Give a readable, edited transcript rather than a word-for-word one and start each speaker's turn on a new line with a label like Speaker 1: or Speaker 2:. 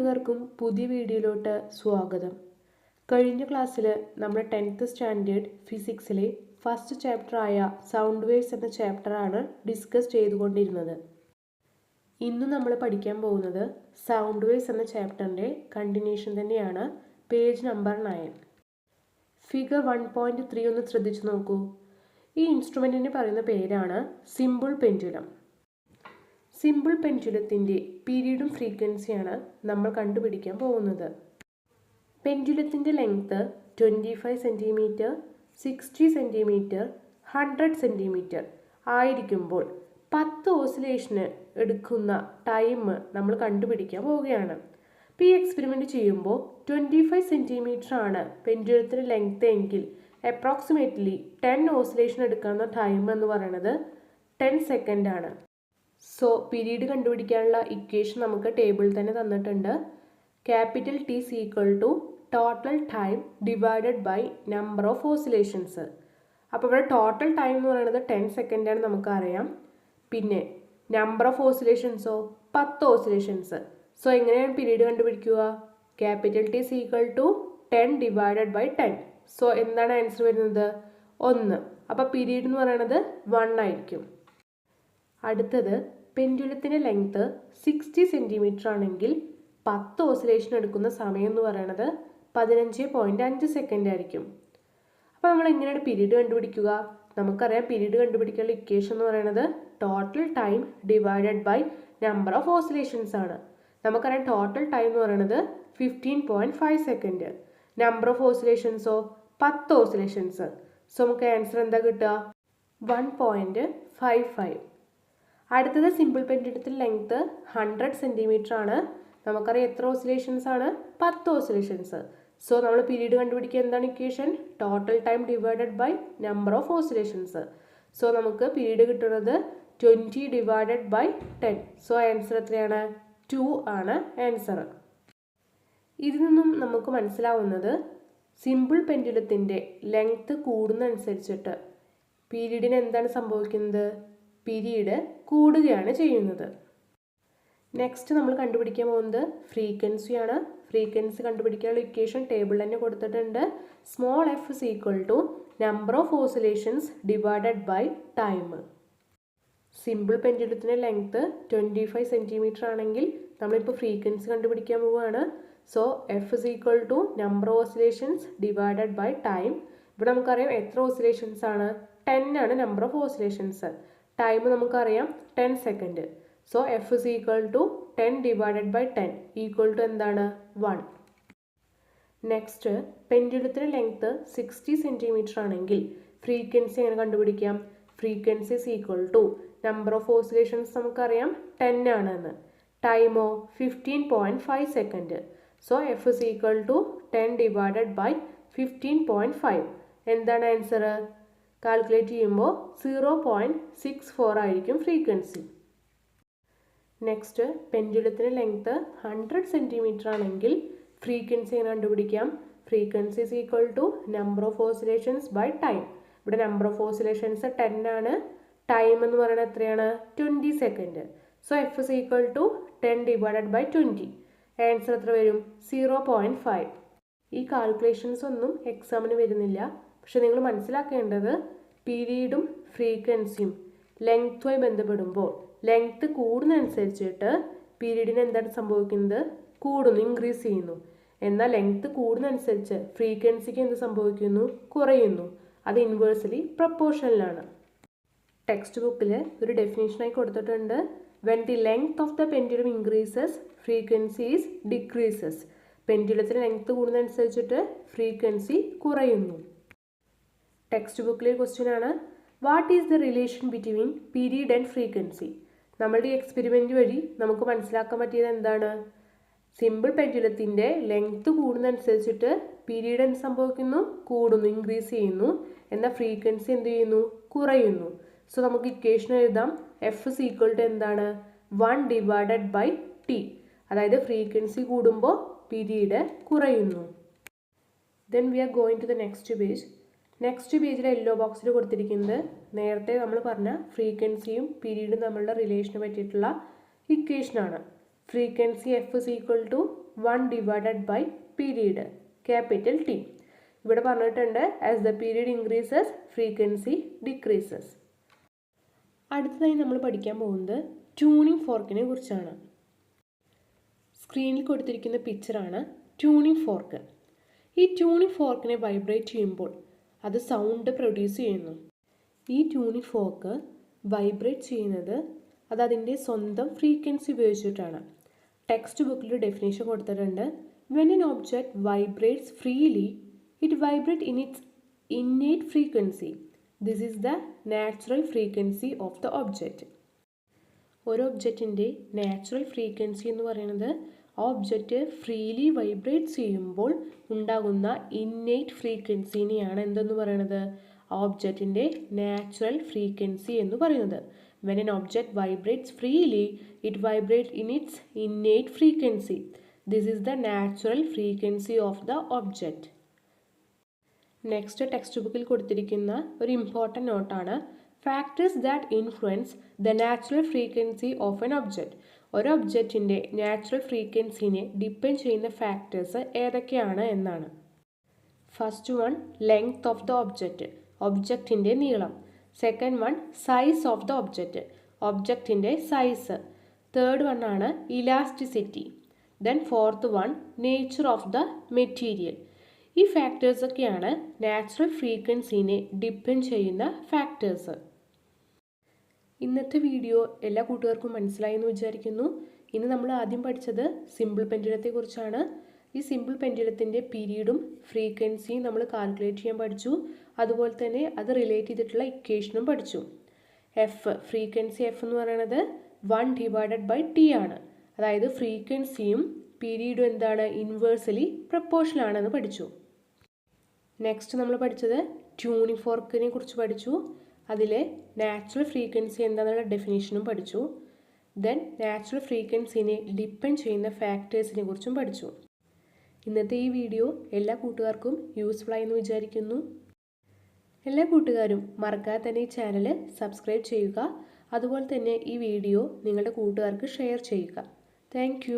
Speaker 1: കൂട്ടുകാർക്കും പുതിയ വീഡിയോയിലോട്ട് സ്വാഗതം. കഴിഞ്ഞ ക്ലാസ്സിൽ നമ്മൾ 10th സ്റ്റാൻഡേർഡ് ഫിസിക്സിലെ ഫസ്റ്റ് ചാപ്റ്ററായ സൗണ്ട് വേവ്സ് എന്ന ചാപ്റ്ററാണ് ഡിസ്കസ് ചെയ്തുകൊണ്ടിരുന്നത്. ഇന്ന് നമ്മൾ പഠിക്കാൻ പോകുന്നത് സൗണ്ട് വേവ്സ് എന്ന ചാപ്റ്ററിൻ്റെ കണ്ടിന്യൂഷൻ തന്നെയാണ്. Page number 9. ഫിഗർ 1.3 ഒന്ന് ശ്രദ്ധിച്ചു നോക്കൂ. ഈ ഇൻസ്ട്രുമെൻറ്റിന് പറയുന്ന പേരാണ് സിമ്പിൾ പെൻഡുലം. സിമ്പിൾ പെൻഡുലത്തിൻ്റെ പീരീഡും ഫ്രീക്വൻസിയാണ് നമ്മൾ കണ്ടുപിടിക്കാൻ പോകുന്നത്. പെൻഡുലത്തിൻ്റെ ലെങ്ത്ത് 25 സെൻറ്റിമീറ്റർ, 60 സെൻറ്റിമീറ്റർ, 100 സെൻറ്റിമീറ്റർ ആയിരിക്കുമ്പോൾ 10 ഓസിലേഷന് എടുക്കുന്ന ടൈം നമ്മൾ കണ്ടുപിടിക്കാൻ പോവുകയാണ്. അപ്പോൾ ഈ എക്സ്പെരിമെൻറ്റ് ചെയ്യുമ്പോൾ 25 സെൻറ്റിമീറ്റർ ആണ് പെൻഡുലത്തിൻ്റെ ലെങ്ത്ത് എങ്കിൽ അപ്രോക്സിമേറ്റ്ലി 10 ഓസിലേഷൻ എടുക്കാവുന്ന ടൈം എന്ന് പറയുന്നത് 10 സെക്കൻഡ് ആണ്. സോ പീരീഡ് കണ്ടുപിടിക്കാനുള്ള ഇക്വേഷൻ നമുക്ക് ടേബിളിൽ തന്നെ തന്നിട്ടുണ്ട്. Capital T is equal to total time divided by number of oscillations. അപ്പോൾ ഇവിടെ ടോട്ടൽ ടൈം എന്ന് പറയുന്നത് 10 സെക്കൻഡാണ് നമുക്കറിയാം. പിന്നെ നമ്പർ ഓഫ് ഓസിലേഷൻസോ 10 ഓസിലേഷൻസ്. സോ എങ്ങനെയാണ് പീരീഡ് കണ്ടുപിടിക്കുക? Capital T is equal to 10 divided by 10. So എന്താണ് ആൻസർ വരുന്നത്? 1. അപ്പോൾ പീരീഡ് എന്ന് പറയുന്നത് 1 ആയിരിക്കും. അടുത്തത് പെൻഡുലത്തിൻ്റെ ലെങ്ത്ത് 60 സെൻറ്റിമീറ്റർ ആണെങ്കിൽ 10 ഓസിലേഷൻ എടുക്കുന്ന സമയം എന്ന് പറയുന്നത് 15.5 സെക്കൻഡ് ആയിരിക്കും. അപ്പോൾ നമ്മൾ എങ്ങനെയാണ് പീരീഡ് കണ്ടുപിടിക്കുക? നമുക്കറിയാം പീരീഡ് കണ്ടുപിടിക്കാനുള്ള ഇക്വേഷൻ എന്ന് പറയുന്നത് total time divided by number of oscillations ആണ്. നമുക്കറിയാം ടോട്ടൽ ടൈം എന്ന് പറയുന്നത് 15.5 സെക്കൻഡ്. നമ്പർ ഓഫ് ഓസിലേഷൻസോ 10 ഓസിലേഷൻസ്. സോ നമുക്ക് ആൻസർ എന്താ കിട്ടുക? 1.55. അടുത്തത് സിമ്പിൾ പെൻഡുലത്തിൻ്റെ ലെങ്ത്ത് 100 സെൻറ്റിമീറ്റർ ആണ്. നമുക്കറിയാം എത്ര ഓസിലേഷൻസ് ആണ്? 10 ഓസിലേഷൻസ്. സോ നമ്മൾ പീരീഡ് കണ്ടുപിടിക്കുക എന്താണ് equation? Total time divided by number of oscillations. So നമുക്ക് പീരീഡ് കിട്ടുന്നത് 20 ഡിവൈഡഡ് ബൈ 10. സോ ആൻസർ എത്രയാണ്? 2 ആണ് ആൻസർ. ഇതിൽ നിന്നും നമുക്ക് മനസ്സിലാവുന്നത് സിമ്പിൾ പെൻഡുലത്തിൻ്റെ ലെങ്ത്ത് കൂടുന്നതനുസരിച്ചിട്ട് പീരീഡിന് എന്താണ് സംഭവിക്കുന്നത്? പീരീഡ് കൂടുകയാണ് ചെയ്യുന്നത്. നെക്സ്റ്റ് നമ്മൾ കണ്ടുപിടിക്കാൻ പോകുന്നത് ഫ്രീക്വൻസിയാണ്. ഫ്രീക്വൻസി കണ്ടുപിടിക്കാനുള്ള ഇക്വേഷൻ ടേബിൾ തന്നെ കൊടുത്തിട്ടുണ്ട്. Small F is equal to number of oscillations divided by time. Simple പെൻഡുലത്തിൻ്റെ ലെങ്ത്ത് 25 സെൻറ്റിമീറ്റർ ആണെങ്കിൽ നമ്മളിപ്പോൾ ഫ്രീക്വൻസി കണ്ടുപിടിക്കാൻ പോവുകയാണ്. So F is equal to number of oscillations divided by time. ഇവിടെ നമുക്കറിയാം എത്ര ഓസിലേഷൻസ് ആണ്? 10 ആണ് നമ്പർ ഓഫ് ഓസിലേഷൻസ്. ടൈം നമുക്കറിയാം 10 second. So F is equal to 10 divided by 10 equal to എന്താണ്? 1. നെക്സ്റ്റ് പെൻഡുലത്തിൻ്റെ ലെങ്ത്ത് 60 സെൻറ്റിമീറ്റർ ആണെങ്കിൽ ഫ്രീക്വൻസി എങ്ങനെ കണ്ടുപിടിക്കാം? Frequency is equal to number of oscillations നമുക്കറിയാം 10 ആണെന്ന്. ടൈമോ 15.5 second. So F is equal to 10 divided by 15.5. എന്താണ് ആൻസർ? കാൽക്കുലേറ്റ് ചെയ്യുമ്പോൾ 0.64 ആയിരിക്കും ഫ്രീക്വൻസി. നെക്സ്റ്റ് പെൻഡുലത്തിൻ്റെ ലെങ്ത്ത് 100 സെൻറ്റിമീറ്റർ ആണെങ്കിൽ ഫ്രീക്വൻസി എങ്ങനെ കണ്ടുപിടിക്കാം? Frequency is equal to number of oscillations by time. ഇവിടെ നമ്പർ ഓഫ് ഓസിലേഷൻസ് 10 ആണ്. ടൈം എന്ന് പറയുന്നത് എത്രയാണ്? 20 second. So F is equal to 10 divided by 20. Answer എത്ര വരും? 0.5. ഈ കാൽക്കുലേഷൻസ് ഒന്നും എക്സാമിന് വരുന്നില്ല. പക്ഷെ നിങ്ങൾ മനസ്സിലാക്കേണ്ടത് പീരീഡും ഫ്രീക്വൻസിയും ലെങ്ത്തുമായി ബന്ധപ്പെടുമ്പോൾ ലെങ്ത്ത് കൂടുന്നതനുസരിച്ചിട്ട് പീരീഡിന് എന്താണ് സംഭവിക്കുന്നത്? കൂടുന്നു, ഇൻക്രീസ് ചെയ്യുന്നു. എന്നാൽ ലെങ്ത്ത് കൂടുന്നതനുസരിച്ച് ഫ്രീക്വൻസിക്ക് എന്ത് സംഭവിക്കുന്നു? കുറയുന്നു. അത് ഇൻവേഴ്സ്ലി പ്രപ്പോർഷനിലാണ്. ടെക്സ്റ്റ് ബുക്കിൽ ഒരു ഡെഫിനേഷനായി കൊടുത്തിട്ടുണ്ട്. When the length of the pendulum increases frequencies decreases. പെൻഡുലത്തിന് ലെങ്ത്ത് കൂടുന്നതനുസരിച്ചിട്ട് ഫ്രീക്വൻസി കുറയുന്നു. ടെക്സ്റ്റ് ബുക്കിലെ ക്വസ്റ്റ്യൻ ആണ്, what is the relation between period and frequency? നമ്മളുടെ ഈ എക്സ്പെരിമെൻറ്റ് വഴി നമുക്ക് മനസ്സിലാക്കാൻ പറ്റിയത് എന്താണ്? സിമ്പിൾ പെൻഡുലത്തിൻ്റെ ലെങ്ത്ത് കൂടുന്നതനുസരിച്ചിട്ട് പീരീഡ് എന്ത് സംഭവിക്കുന്നു? കൂടുന്നു, ഇൻക്രീസ് ചെയ്യുന്നു. എന്നാൽ ഫ്രീക്വൻസി എന്ത് ചെയ്യുന്നു? കുറയുന്നു. സോ നമുക്ക് ഇക്വേഷൻ എഴുതാം. എഫ് ഇസ് ഈക്വൽ ടു എന്താണ്? 1 ഡിവൈഡഡ് ബൈ ടി. അതായത് ഫ്രീക്വൻസി കൂടുമ്പോൾ പീരീഡ് കുറയുന്നു. Then we are going to the next page. Next പേജിൽ യെല്ലോ ബോക്സിൽ കൊടുത്തിരിക്കുന്നത് നേരത്തെ നമ്മൾ പറഞ്ഞ ഫ്രീക്വൻസിയും പീരീഡും തമ്മിലുള്ള റിലേഷനെ പറ്റിയിട്ടുള്ള ഇക്വേഷനാണ്. frequency f is equal to 1 divided by period capital T. ഇവിടെ പറഞ്ഞിട്ടുണ്ട് as the period increases frequency decreases. അടുത്തതായി നമ്മൾ പഠിക്കാൻ പോകുന്നത് ട്യൂണിംഗ് ഫോർക്കിനെ കുറിച്ചാണ്. സ്ക്രീനിൽ കൊടുത്തിരിക്കുന്ന പിക്ചറാണ് ട്യൂണിംഗ് ഫോർക്ക്. ഈ ട്യൂണിംഗ് ഫോർക്കിനെ വൈബ്രേറ്റ് ചെയ്യുമ്പോൾ അത് സൗണ്ട് പ്രൊഡ്യൂസ് ചെയ്യുന്നു. ഈ ട്യൂണിംഗ് ഫോർക്ക് വൈബ്രേറ്റ് ചെയ്യുന്നത് അത് അതിൻ്റെ സ്വന്തം ഫ്രീക്വൻസി ഉപയോഗിച്ചിട്ടാണ്. ടെക്സ്റ്റ് ബുക്കിൽ ഡെഫിനേഷൻ കൊടുത്തിട്ടുണ്ട്. When an object vibrates freely it vibrate in its innate frequency. This is the natural frequency of the object. ഒരു ഒബ്ജക്റ്റിൻ്റെ നാച്ചുറൽ ഫ്രീക്വൻസി എന്ന് പറയുന്നത് ആ ഒബ്ജക്റ്റ് ഫ്രീലി വൈബ്രേറ്റ് ചെയ്യുമ്പോൾ ഉണ്ടാകുന്ന ഇന്നേറ്റ് ഫ്രീക്വൻസിനെയാണ് എന്തെന്ന് പറയുന്നത്, ആ ഒബ്ജക്റ്റിൻ്റെ നാച്ചുറൽ ഫ്രീക്വൻസി എന്ന് പറയുന്നത്. When an object vibrates freely it vibrate in its innate frequency. This is the natural frequency of the object. Next text ബുക്കിൽ കൊടുത്തിരിക്കുന്ന ഒരു ഇമ്പോർട്ടൻ്റ് നോട്ടാണ് factors that influence the natural frequency of an object. ഒരു ഒബ്ജക്റ്റിൻ്റെ natural ഫ്രീക്വൻസിനെ depend ചെയ്യുന്ന factors ഏതൊക്കെയാണ് എന്നാണ്. First one length of the object, ഒബ്ജക്റ്റിൻ്റെ നീളം. Second one size of the object, ഒബ്ജക്റ്റിൻ്റെ സൈസ്. തേർഡ് വൺ ആണ് elasticity. Then fourth one nature of the material. ഈ ഫാക്ടേഴ്സൊക്കെയാണ് നാച്ചുറൽ ഫ്രീക്വൻസിനെ ഡിപ്പെൻഡ് ചെയ്യുന്ന ഫാക്ടേഴ്സ്. ഇന്നത്തെ വീഡിയോ എല്ലാ കൂട്ടുകാർക്കും മനസ്സിലായി എന്ന് വിചാരിക്കുന്നു. ഇന്ന് നമ്മൾ ആദ്യം പഠിച്ചത് സിമ്പിൾ പെൻഡുലത്തെക്കുറിച്ചാണ്. ഈ സിമ്പിൾ പെൻഡുലത്തിൻ്റെ പീരീഡും ഫ്രീക്വൻസിയും നമ്മൾ കാൽക്കുലേറ്റ് ചെയ്യാൻ പഠിച്ചു. അതുപോലെ തന്നെ അത് റിലേറ്റ് ചെയ്തിട്ടുള്ള ഇക്വേഷനും പഠിച്ചു. ഫ്രീക്വൻസി എഫ് എന്ന് പറയുന്നത് 1 ഡിവൈഡഡ് ബൈ ടി ആണ്. അതായത് ഫ്രീക്വൻസിയും പീരീഡും എന്താണ്, ഇൻവേഴ്സലി പ്രപ്പോർഷണൽ ആണെന്ന് പഠിച്ചു. നെക്സ്റ്റ് നമ്മൾ പഠിച്ചത് ട്യൂണിംഗ് ഫോർക്കിനെ കുറിച്ച് പഠിച്ചു. അതിലെ നാച്ചുറൽ ഫ്രീക്വൻസി എന്താണെന്നുള്ള ഡെഫിനേഷനും പഠിച്ചു. ദെൻ നാച്ചുറൽ ഫ്രീക്വൻസിനെ ഡിപ്പെൻഡ് ചെയ്യുന്ന ഫാക്ടേഴ്സിനെ കുറിച്ചും പഠിച്ചു. ഇന്നത്തെ ഈ വീഡിയോ എല്ലാ കൂട്ടുകാർക്കും യൂസ്ഫുൾ ആയി എന്ന് വിചാരിക്കുന്നു. എല്ലാ കൂട്ടുകാരും മറക്കാതെ തന്നെ ഈ ചാനൽ സബ്സ്ക്രൈബ് ചെയ്യുക. അതുപോലെ തന്നെ ഈ വീഡിയോ നിങ്ങളുടെ കൂട്ടുകാർക്ക് ഷെയർ ചെയ്യുക. താങ്ക്